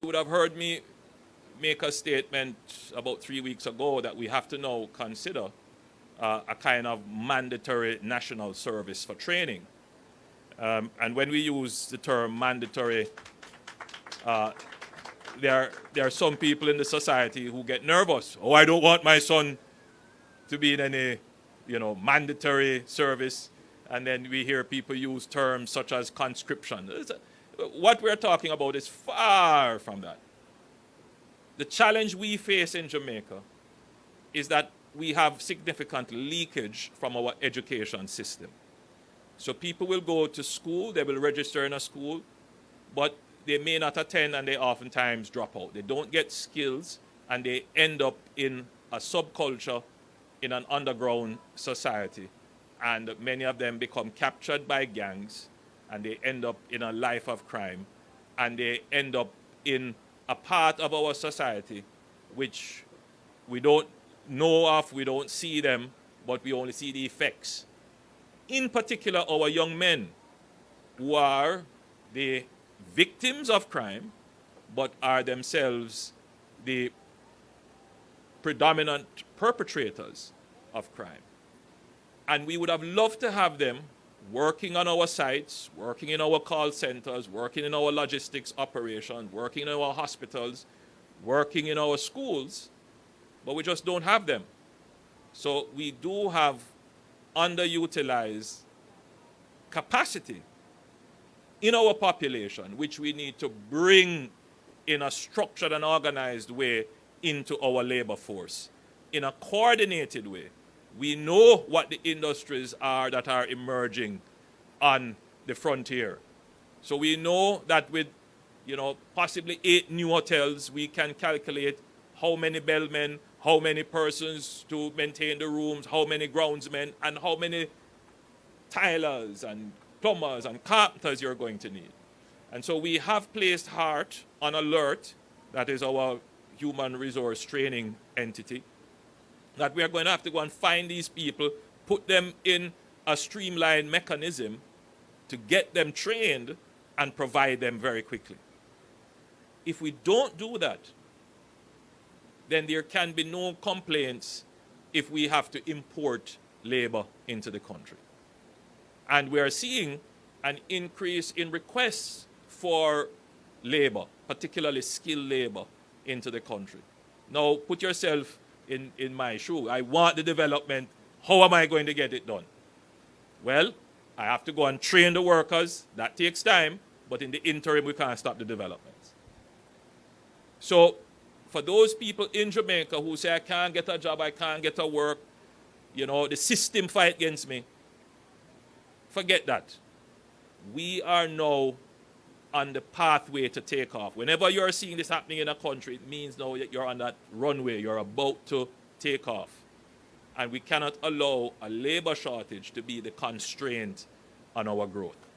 You would have heard me make a statement about 3 weeks ago that we have to now consider a kind of mandatory national service for training. And when we use the term mandatory, there are some people in the society who get nervous. Oh, I don't want my son to be in any, mandatory service. And then we hear people use terms such as conscription. What we're talking about is far from that. The challenge we face in Jamaica is that we have significant leakage from our education system. So people will go to school, they will register in a school, but they may not attend and they oftentimes drop out. They don't get skills and they end up in a subculture, in an underground society. And many of them become captured by gangs and they end up in a life of crime and they end up in a part of our society which we don't know of, we don't see them, but we only see the effects. In particular, our young men who are the victims of crime, but are themselves the predominant perpetrators of crime. And we would have loved to have them working on our sites, working in our call centers, working in our logistics operations, working in our hospitals, working in our schools, but we just don't have them. So we do have underutilized capacity in our population, which we need to bring in a structured and organized way into our labor force, in a coordinated way. We know what the industries are that are emerging on the frontier. So we know that with, possibly 8 new hotels, we can calculate how many bellmen, how many persons to maintain the rooms, how many groundsmen, and how many tilers and plumbers and carpenters you're going to need. And so we have placed HEART on alert, that is our human resource training entity, that we are going to have to go and find these people, put them in a streamlined mechanism to get them trained and provide them very quickly. If we don't do that, then there can be no complaints if we have to import labor into the country. And we are seeing an increase in requests for labor, particularly skilled labor, into the country. Now, put yourself in my shoe. I want the development. How am I going to get it done? Well, I have to go and train the workers. That takes time, but in the interim, we can't stop the developments. So, for those people in Jamaica who say, I can't get a job, I can't get a work, the system fight against me, forget that. We are now on the pathway to take off. Whenever you're seeing this happening in a country, it means now that you're on that runway, you're about to take off. And we cannot allow a labor shortage to be the constraint on our growth.